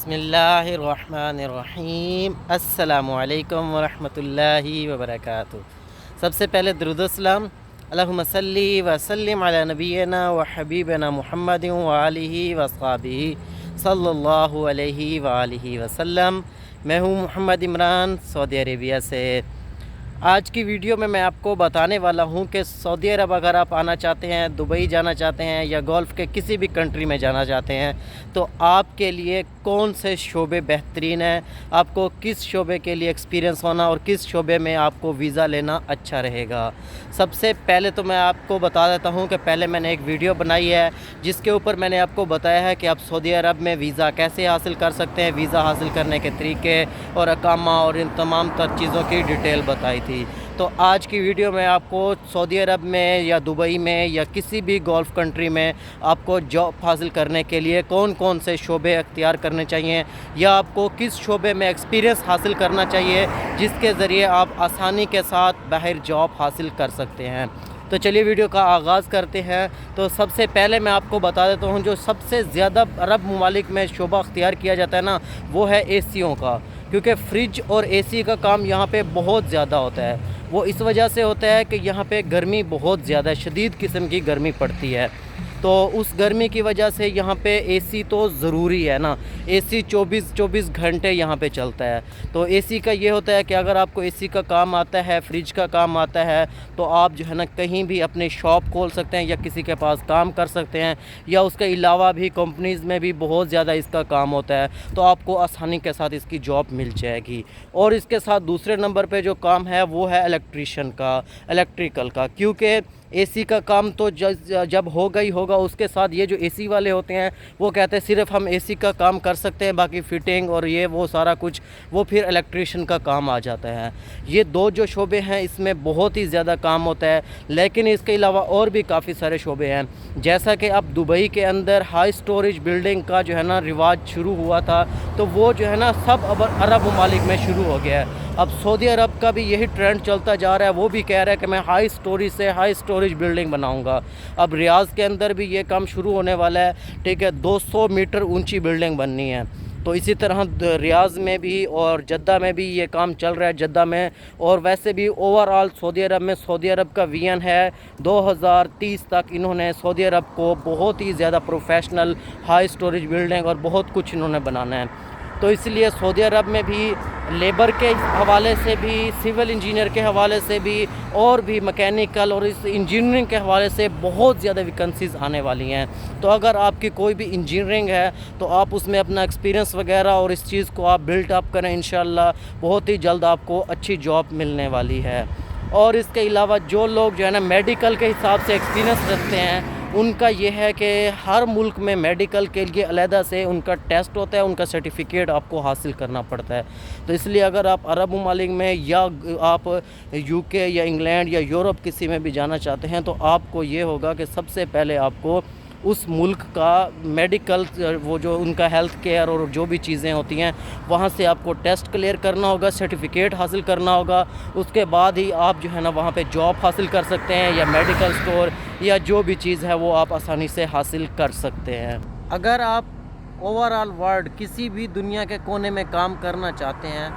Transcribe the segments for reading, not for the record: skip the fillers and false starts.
बिस्मिल्लाहिर्रहमानिर्रहीम अस्सलामुअलैकुम वरहमतुल्लाहि वबरकातुहू। सबसे पहले दरूद व सलाम अल्लाहुम्मा सल्ली व सल्लिम अला नबीना व हबीबना मुहम्मदिन व आलिहि व अस्हाबिहि सल्लल्लाहु अलैहि व आलिहि वसल्लम। मैं हूँ मोहम्मद इमरान सऊदी अरेबिया से। आज की वीडियो में मैं आपको बताने वाला हूँ कि सऊदी अरब अगर आप आना चाहते हैं, दुबई जाना चाहते हैं या गल्फ़ के किसी भी कंट्री में जाना चाहते हैं तो आपके लिए कौन से शोबे बेहतरीन हैं, आपको किस शोबे के लिए एक्सपीरियंस होना और किस शोबे में आपको वीज़ा लेना अच्छा रहेगा। सबसे पहले तो मैं आपको बता देता हूँ कि पहले मैंने एक वीडियो बनाई है जिसके ऊपर मैंने आपको बताया है कि आप सऊदी अरब में वीज़ा कैसे हासिल कर सकते हैं, वीज़ा हासिल करने के तरीके और अकामा और इन तमाम तर चीज़ों की डिटेल बताई थी। तो आज की वीडियो में आपको सऊदी अरब में या दुबई में या किसी भी गल्फ़ कंट्री में आपको जॉब हासिल करने के लिए कौन कौन से शोबे अख्तियार करने चाहिए या आपको किस शोबे में एक्सपीरियंस हासिल करना चाहिए जिसके ज़रिए आप आसानी के साथ बाहर जॉब हासिल कर सकते हैं। तो चलिए वीडियो का आगाज़ करते हैं। तो सबसे पहले मैं आपको बता देता हूँ जो सबसे ज़्यादा अरब ममालिक में शोबा अख्तियार किया जाता है ना, वो है एसियों का, क्योंकि फ्रिज और एसी का काम यहाँ पे बहुत ज़्यादा होता है। वो इस वजह से होता है कि यहाँ पे गर्मी बहुत ज़्यादा शदीद किस्म की गर्मी पड़ती है, तो उस गर्मी की वजह से यहाँ पे एसी तो ज़रूरी है ना। एसी 24 घंटे यहाँ पे चलता है। तो एसी का ये होता है कि अगर आपको एसी का काम आता है, फ्रिज का काम आता है, तो आप जो है ना कहीं भी अपनी शॉप खोल सकते हैं या किसी के पास काम कर सकते हैं, या उसके अलावा भी कंपनीज़ में भी बहुत ज़्यादा इसका काम होता है, तो आपको आसानी के साथ इसकी जॉब मिल जाएगी। और इसके साथ दूसरे नंबर पे जो काम है वो है इलेक्ट्रिशियन का, इलेक्ट्रिकल का, क्योंकि एसी का काम तो जब होगा ही होगा। उसके साथ ये जो एसी वाले होते हैं वो कहते हैं सिर्फ हम एसी का काम कर सकते हैं, बाकी फ़िटिंग और ये वो सारा कुछ वो फिर इलेक्ट्रिशियन का काम आ जाता है। ये दो जो शोबे हैं इसमें बहुत ही ज़्यादा काम होता है, लेकिन इसके अलावा और भी काफ़ी सारे शोबे हैं। जैसा कि अब दुबई के अंदर हाई स्टोरेज बिल्डिंग का जो है ना रिवाज शुरू हुआ था, तो वो जो है ना सब अब अरब ममालिक में शुरू हो गया है। अब सऊदी अरब का भी यही ट्रेंड चलता जा रहा है, वो भी कह रहा है कि मैं हाई स्टोरेज बिल्डिंग बनाऊंगा। अब रियाज़ के अंदर भी ये काम शुरू होने वाला है, ठीक है, 200 मीटर ऊंची बिल्डिंग बननी है। तो इसी तरह रियाज़ में भी और जद्दा में भी ये काम चल रहा है, जद्दा में। और वैसे भी ओवरऑल सऊदी अरब में, सऊदी अरब का विजन है 2030 तक इन्होंने सऊदी अरब को बहुत ही ज़्यादा प्रोफेशनल हाई स्टोरेज बिल्डिंग और बहुत कुछ इन्होंने बनाना है। तो इसलिए सऊदी अरब में भी लेबर के हवाले से भी, सिविल इंजीनियर के हवाले से भी और भी मैकेनिकल और इस इंजीनियरिंग के हवाले से बहुत ज़्यादा वैकेंसीज़ आने वाली हैं। तो अगर आपकी कोई भी इंजीनियरिंग है तो आप उसमें अपना एक्सपीरियंस वगैरह और इस चीज़ को आप बिल्ट अप करें, इंशाल्लाह बहुत ही जल्द आपको अच्छी जॉब मिलने वाली है। और इसके अलावा जो लोग जो है ना मेडिकल के हिसाब से एक्सपीरियंस रखते हैं, उनका ये है कि हर मुल्क में मेडिकल के लिए अलहदा से उनका टेस्ट होता है, उनका सर्टिफिकेट आपको हासिल करना पड़ता है। तो इसलिए अगर आप अरब ममालिक में या आप यूके या इंग्लैंड या यूरोप किसी में भी जाना चाहते हैं, तो आपको ये होगा कि सबसे पहले आपको उस मुल्क का मेडिकल, वो जो उनका हेल्थ केयर और जो भी चीज़ें होती हैं वहाँ से आपको टेस्ट क्लियर करना होगा, सर्टिफिकेट हासिल करना होगा। उसके बाद ही आप जो है ना वहाँ पे जॉब हासिल कर सकते हैं, या मेडिकल स्टोर या जो भी चीज़ है वो आप आसानी से हासिल कर सकते हैं। अगर आप ओवरऑल वर्ल्ड किसी भी दुनिया के कोने में काम करना चाहते हैं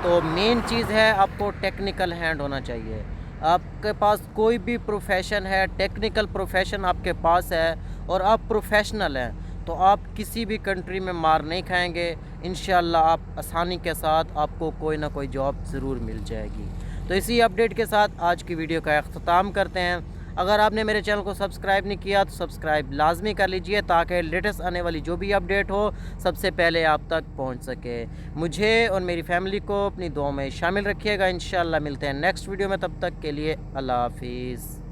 तो मेन चीज़ है आपको टेक्निकल हैंड होना चाहिए। आपके पास कोई भी प्रोफेशन है, टेक्निकल प्रोफेशन आपके पास है और आप प्रोफेशनल हैं, तो आप किसी भी कंट्री में मार नहीं खाएंगे। इंशाल्लाह आप आसानी के साथ आपको कोई ना कोई जॉब ज़रूर मिल जाएगी। तो इसी अपडेट के साथ आज की वीडियो का अख्ताम करते हैं। अगर आपने मेरे चैनल को सब्सक्राइब नहीं किया तो सब्सक्राइब लाजमी कर लीजिए, ताकि लेटेस्ट आने वाली जो भी अपडेट हो सबसे पहले आप तक पहुंच सके। मुझे और मेरी फैमिली को अपनी दुआ में शामिल रखिएगा। इंशाल्लाह मिलते हैं नेक्स्ट वीडियो में, तब तक के लिए अल्लाह हाफिज़।